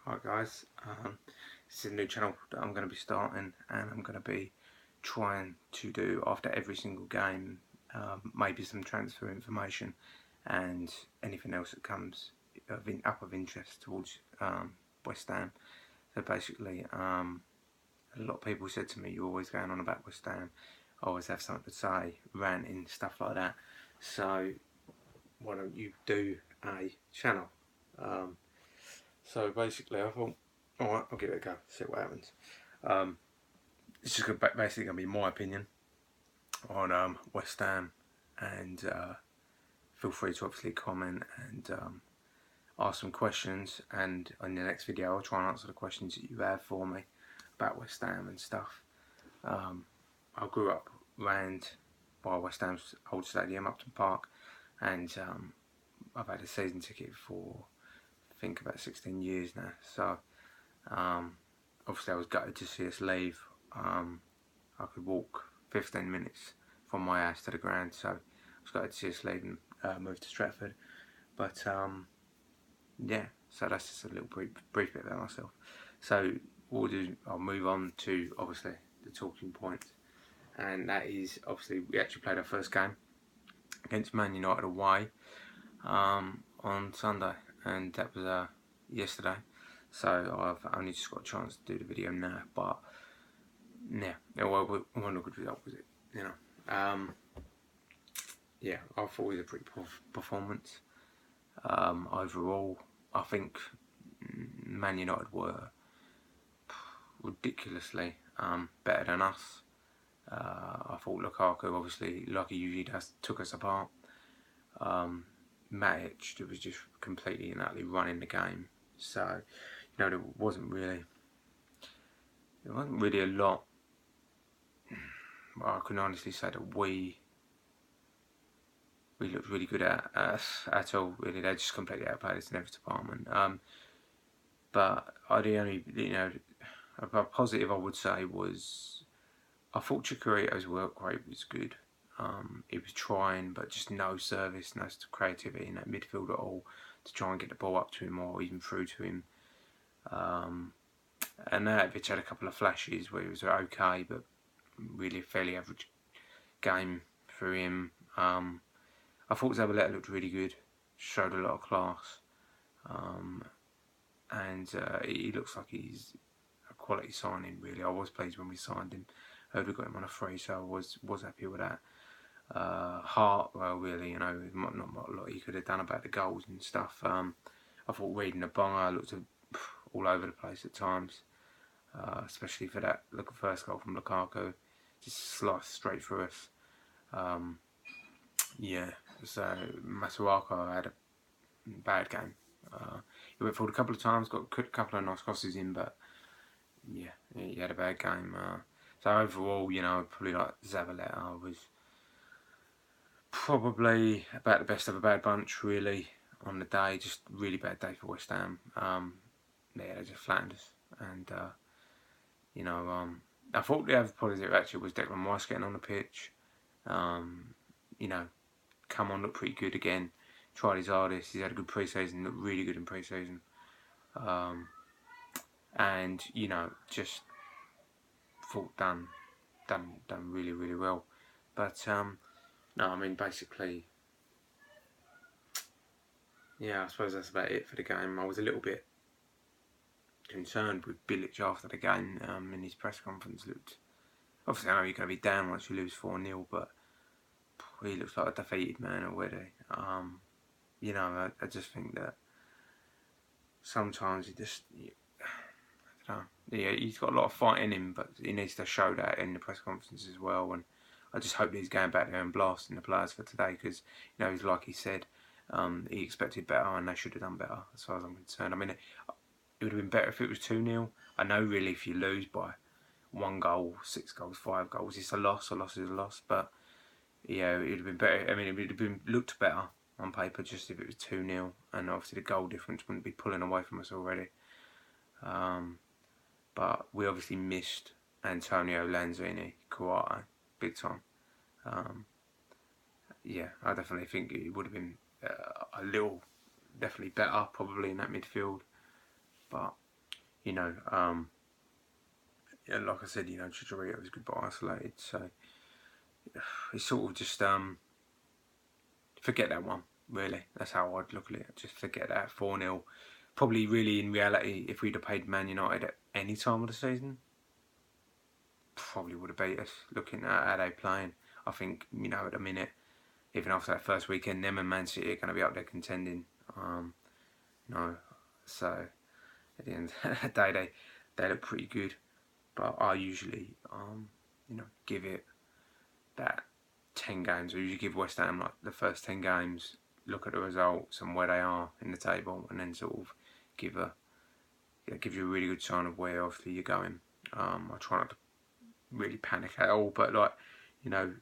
Hi guys, this is a new channel that I'm going to be starting, and I'm going to be trying to do after every single game maybe some transfer information and anything else that comes up of interest towards West Ham. So basically, a lot of people said to me, "You're always going on about West Ham, I always have something to say, ranting, stuff like that, so why don't you do a channel?" So basically I thought, alright, I'll give it a go, see what happens. It's just basically going to be my opinion on West Ham, and feel free to obviously comment and ask some questions, and in the next video I'll try and answer the questions that you have for me about West Ham and stuff. I grew up round by West Ham's old stadium, Upton Park, and I've had a season ticket for I think about 16 years now, so obviously I was gutted to see us leave. I could walk 15 minutes from my house to the ground, so I was gutted to see us leave and move to Stratford. But yeah, so that's just a little brief bit about myself. So what we'll do, I'll move on to obviously the talking points, and that is obviously we actually played our first game against Man United away on Sunday, and that was yesterday. So I've only just got a chance to do the video now, but yeah, it wasn't a good result, was it? You know, yeah, I thought it was a pretty poor performance. Overall, I think Man United were ridiculously better than us. I thought Lukaku, obviously, like he usually does, took us apart. Matic was just completely and utterly running the game. So, you know, there wasn't really a lot. I can honestly say that we looked really good at all. Really, they just completely outplayed us in every department. But the only, a positive I would say was I thought Chikorito's work rate was good. He was trying, but just no service, no creativity in that midfield at all to try and get the ball up to him or even through to him. And Vitch had a couple of flashes where he was okay, but really a fairly average game for him. I thought Zabaleta looked really good, showed a lot of class, and he looks like he's a quality signing. Really, I was pleased when we signed him. I heard we got him on a free, so I was happy with that. Hart, well, really, not a lot he could have done about the goals and stuff. I thought Reed and Abonga looked all over the place at times, especially for that first goal from Lukaku, just sliced straight through us. Yeah, so Masuaka had a bad game. He went forward a couple of times, got a couple of nice crosses in, but yeah, he had a bad game. So overall, probably like Zabaleta was probably about the best of a bad bunch, really, on the day. Just really bad day for West Ham. Yeah, they just flattened us, and I thought the other positive actually was Declan Rice getting on the pitch. Come on, looked pretty good again. Tried his hardest. He's had a good pre-season. Looked really good in pre-season. And just thought done really well. But no, I mean basically, yeah, I suppose that's about it for the game. I was a little bit concerned with Bilic after the game. In his press conference, looked obviously I know you're going to be down once you lose 4-0, but he looks like a defeated man already. I just think that sometimes I don't know. Yeah, he's got a lot of fight in him, but he needs to show that in the press conference as well. And I just hope that he's going back there and blasting the players for today, because he's like he said, he expected better and they should have done better as far as I'm concerned. I mean, it would have been better if it was 2-0. I know really if you lose by 1 goal, 6 goals, 5 goals, it's a loss. A loss is a loss, but yeah, it would have been better. I mean, it would have looked better on paper just if it was 2-0, and obviously the goal difference wouldn't be pulling away from us already. But we obviously missed Antonio, Lanzini, COYI big time. Yeah, I definitely think it would have been a little, definitely better probably in that midfield. But you know, yeah, like I said, you know, Chicharito was good but isolated, so it's sort of just forget that one. Really, that's how I'd look at it. Just forget that 4-0. Probably, really, in reality, if we'd have played Man United at any time of the season, probably would have beat us. Looking at how they're playing, I think, you know, at the minute, even after that first weekend, them and Man City are going to be up there contending. No, so at the end of the day, they look pretty good. But I usually, you know, give it that 10 games. I usually give West Ham like the first 10 games, look at the results and where they are in the table, and then sort of give you a really good sign of where obviously you're going. I try not to really panic at all, but like, you know,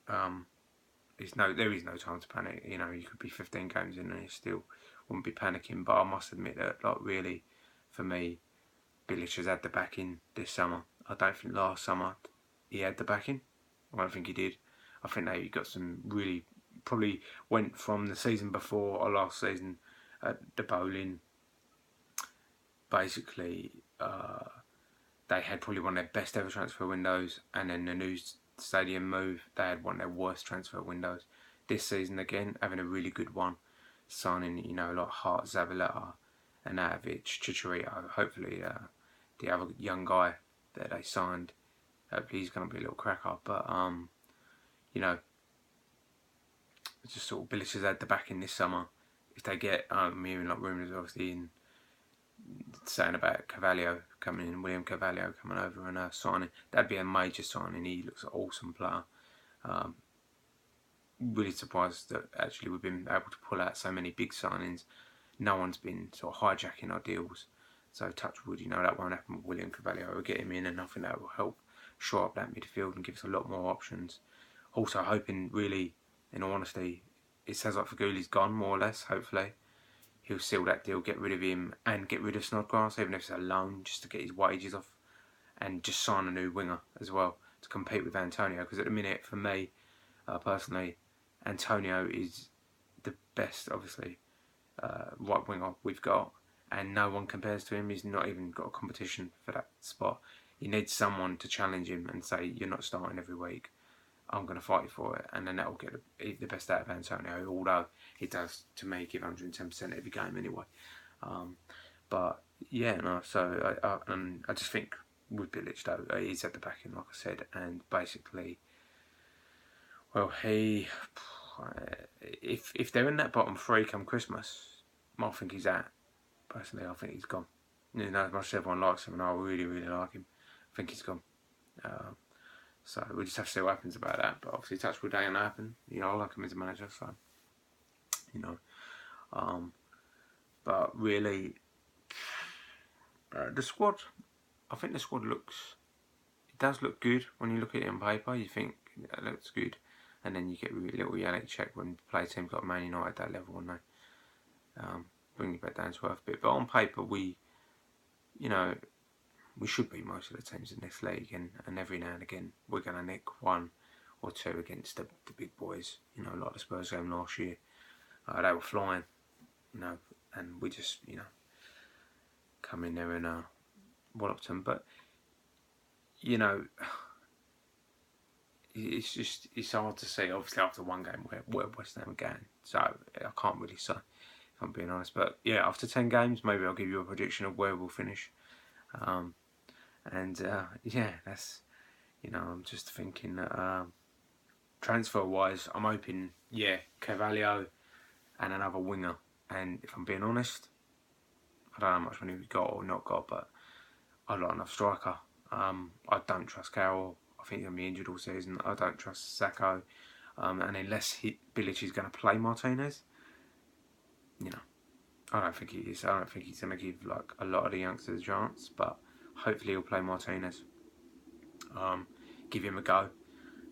there is no time to panic. You know, you could be 15 games in and you still wouldn't be panicking. But I must admit that, like, really, for me, Bilic has had the backing this summer. I don't think last summer he had the backing. I don't think he did. I think that he got some really, probably went from the season before or last season at the bowling. Basically, they had probably one of their best ever transfer windows, and then the new stadium move, they had one of their worst transfer windows. This season again, having a really good one, signing, you know, like Hart, Zavaleta, Anavic, Chicharito. Hopefully, the other young guy that they signed, hopefully he's going to be a little cracker. But you know, it's just sort of Bilic has had the backing this summer. If they get, I'm hearing like rumours obviously in saying about Carvalho coming in, William Carvalho coming over and signing, that'd be a major signing. He looks an awesome player. Really surprised that actually we've been able to pull out so many big signings. No one's been sort of hijacking our deals. So touch wood, you know, that won't happen with William Carvalho. We'll get him in, and I think that will help shore up that midfield and give us a lot more options. Also hoping, really, in all honesty, it sounds like Faguli's gone, more or less, hopefully. He'll seal that deal, get rid of him, and get rid of Snodgrass, even if it's a loan, just to get his wages off, and just sign a new winger as well to compete with Antonio. Because at the minute, for me, personally, Antonio is the best, obviously, right winger we've got, and no one compares to him. He's not even got a competition for that spot. He needs someone to challenge him and say, you're not starting every week, I'm going to fight you for it, and then that will get the best out of Antonio, although he does, to me, give 110% every game anyway. But yeah, no, so I just think with Bilic, though, he's at the backing, like I said, and basically, well, if they're in that bottom three come Christmas, I think he's out. Personally, I think he's gone. You know, as much as everyone likes him, and I really, really like him, I think he's gone. So we just have to see what happens about that. But obviously, touch wood, ain't gonna happen. You know, I like him as a manager, so you know. But really, the squad. I think the squad does look good when you look at it on paper. You think it looks good, and then you get a little reality check when you play teams like Man United at that level, and they bring you back down to earth a bit. But on paper, we should beat most of the teams in this league, and every now and again we're going to nick one or two against the big boys, you know, like the Spurs game last year. They were flying, you know, and we just, you know, come in there and walloped them. But, you know, it's hard to see, obviously, after one game where West Ham again. So I can't really say, if I'm being honest. But yeah, after 10 games, maybe I'll give you a prediction of where we'll finish. Yeah, that's, you know, I'm just thinking that transfer wise, I'm hoping, yeah, Carvalho and another winger. And if I'm being honest, I don't know how much money we've got or not got, but I'd like another striker. I don't trust Carroll. I think he's going to be injured all season. I don't trust Sacco. And unless Bilic is going to play Martinez, you know, I don't think he is. I don't think he's going to give like a lot of the youngsters a chance, but hopefully he'll play Martinez. Give him a go,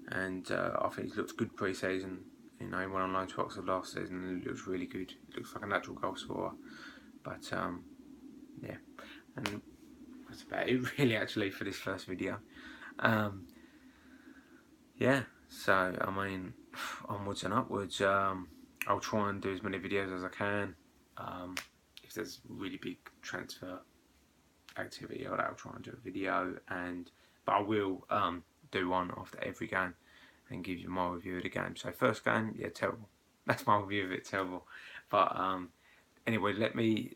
and I think he's looked good pre-season. You know, he went on loan to Oxford last season and he looks really good. He looks like a natural goal scorer. But yeah, and that's about it really actually for this first video. Yeah, so I mean, onwards and upwards. I'll try and do as many videos as I can. If there's really big transfer activity, or I'll try and do a video, but I will do one after every game and give you my review of the game. So first game, yeah, terrible. That's my review of it, terrible. But anyway, let me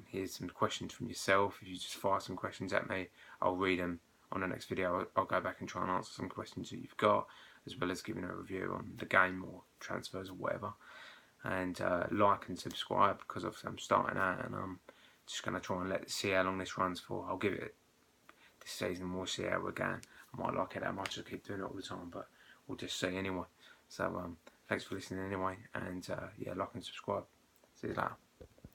hear some questions from yourself. If you just fire some questions at me, I'll read them on the next video. I'll go back and try and answer some questions that you've got, as well as giving a review on the game or transfers or whatever. And like and subscribe, because obviously I'm starting out and I'm just going to try and see how long this runs for. I'll give it this season, we'll see how we're going. I might like it that much, I'll keep doing it all the time, but we'll just see anyway. So thanks for listening anyway, and yeah, like and subscribe. See you later.